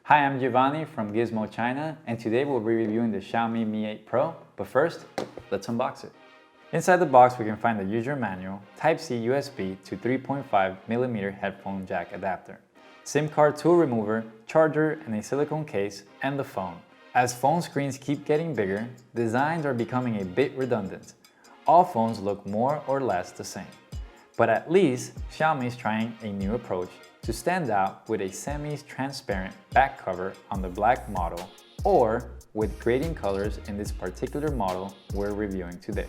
Hi, I'm Giovanni from Gizmo China, and today we'll be reviewing the Xiaomi Mi 8 Pro, but first, let's unbox it. Inside the box we can find the user manual, Type-C USB to 3.5mm headphone jack adapter, SIM card tool remover, charger, and a silicone case, and the phone. As phone screens keep getting bigger, designs are becoming a bit redundant. All phones look more or less the same. But at least Xiaomi is trying a new approach to stand out with a semi-transparent back cover on the black model, or with grading colors in this particular model we're reviewing today.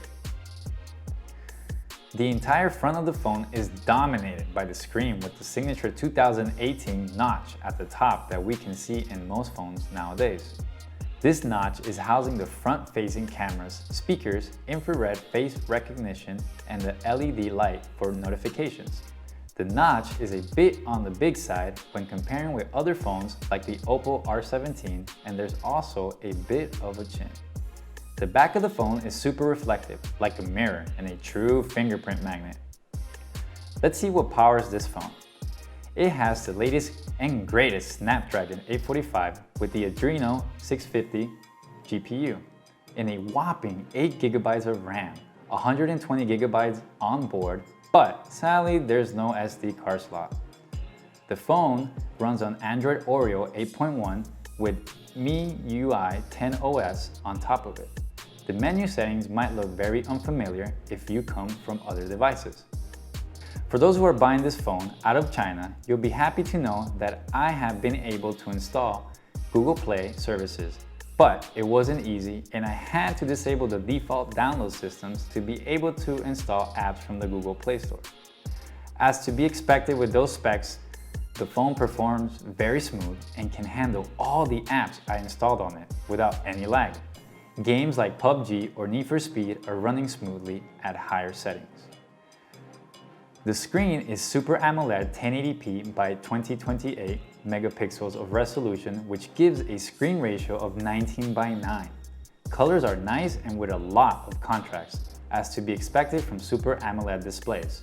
The entire front of the phone is dominated by the screen with the signature 2018 notch at the top that we can see in most phones nowadays. This notch is housing the front-facing cameras, speakers, infrared face recognition, and the LED light for notifications. The notch is a bit on the big side when comparing with other phones like the Oppo R17, and there's also a bit of a chin. The back of the phone is super reflective, like a mirror and a true fingerprint magnet. Let's see what powers this phone. It has the latest and greatest Snapdragon 845 with the Adreno 650 GPU in a whopping 8GB of RAM, 120GB on board, but sadly there's no SD card slot. The phone runs on Android Oreo 8.1 with MIUI 10 OS on top of it. The menu settings might look very unfamiliar if you come from other devices. For those who are buying this phone out of China, you'll be happy to know that I have been able to install Google Play services, but it wasn't easy and I had to disable the default download systems to be able to install apps from the Google Play Store. As to be expected with those specs, the phone performs very smooth and can handle all the apps I installed on it without any lag. Games like PUBG or Need for Speed are running smoothly at higher settings. The screen is Super AMOLED 1080p by 2028 megapixels of resolution, which gives a screen ratio of 19:9. Colors are nice and with a lot of contrast, as to be expected from Super AMOLED displays.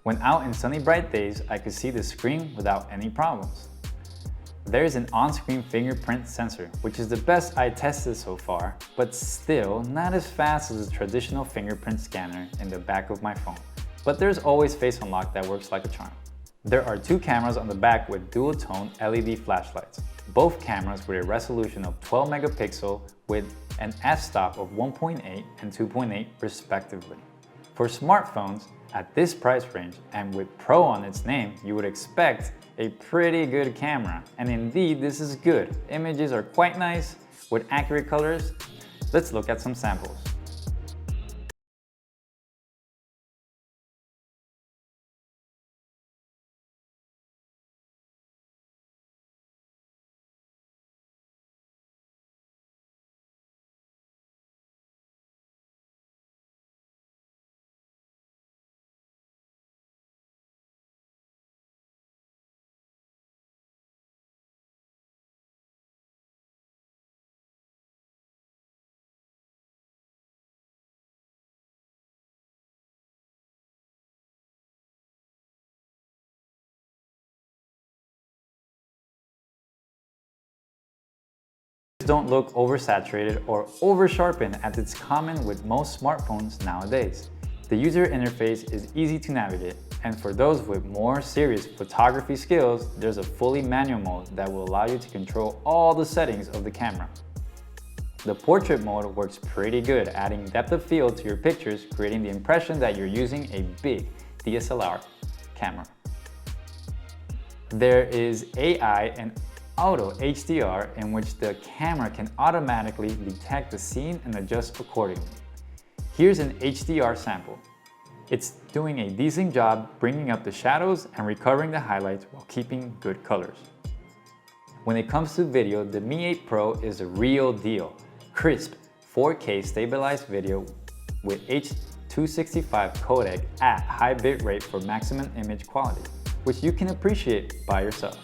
When out in sunny bright days, I could see the screen without any problems. There is an on-screen fingerprint sensor, which is the best I tested so far, but still not as fast as a traditional fingerprint scanner in the back of my phone. But there's always Face Unlock that works like a charm. There are two cameras on the back with dual-tone LED flashlights, both cameras with a resolution of 12 megapixel with an f-stop of 1.8 and 2.8 respectively. For smartphones, at this price range and with Pro on its name, you would expect a pretty good camera. And indeed, this is good. Images are quite nice with accurate colors. Let's look at some samples. Don't look oversaturated or over-sharpened as it's common with most smartphones nowadays. The user interface is easy to navigate, and for those with more serious photography skills, there's a fully manual mode that will allow you to control all the settings of the camera. The portrait mode works pretty good, adding depth of field to your pictures, creating the impression that you're using a big DSLR camera. There is AI and Auto HDR, in which the camera can automatically detect the scene and adjust accordingly. Here's an HDR sample. It's doing a decent job bringing up the shadows and recovering the highlights while keeping good colors. When it comes to video, the Mi 8 Pro is a real deal. Crisp 4K stabilized video with H.265 codec at high bitrate for maximum image quality, which you can appreciate by yourself.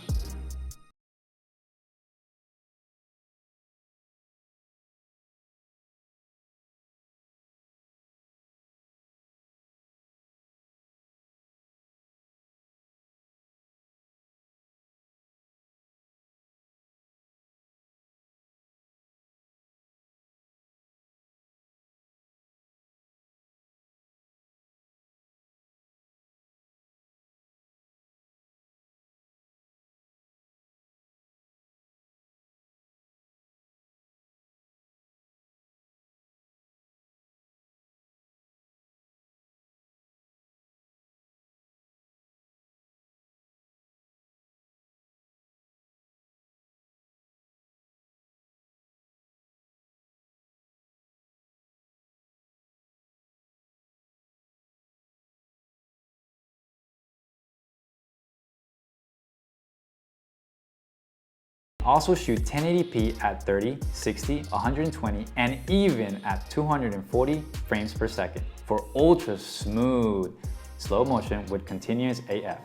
Also shoot 1080p at 30, 60, 120, and even at 240 frames per second for ultra smooth slow motion with continuous AF.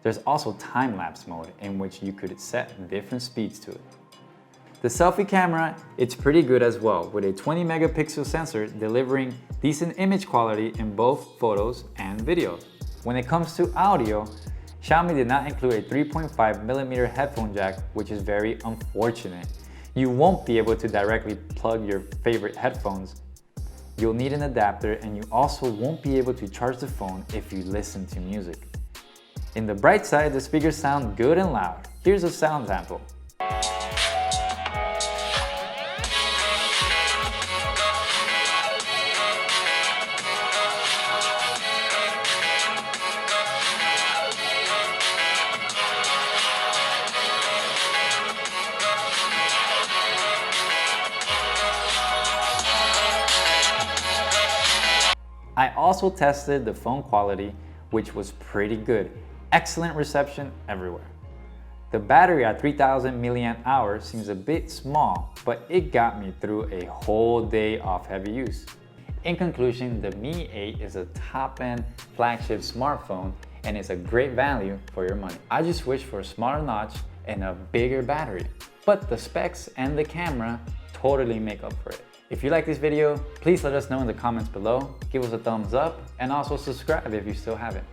There's also time-lapse mode in which you could set different speeds to it. The selfie camera, it's pretty good as well, with a 20 megapixel sensor delivering decent image quality in both photos and videos. When it comes to audio, Xiaomi did not include a 3.5mm headphone jack, which is very unfortunate. You won't be able to directly plug your favorite headphones. You'll need an adapter, and you also won't be able to charge the phone if you listen to music. In the bright side, the speakers sound good and loud. Here's a sound sample. I also tested the phone quality, which was pretty good. Excellent reception everywhere. The battery at 3000 milliamp hours seems a bit small, but it got me through a whole day of heavy use. In conclusion, the Mi 8 is a top-end flagship smartphone and is a great value for your money. I just wish for a smaller notch and a bigger battery, but the specs and the camera totally make up for it. If you like this video, please let us know in the comments below, give us a thumbs up, and also subscribe if you still haven't.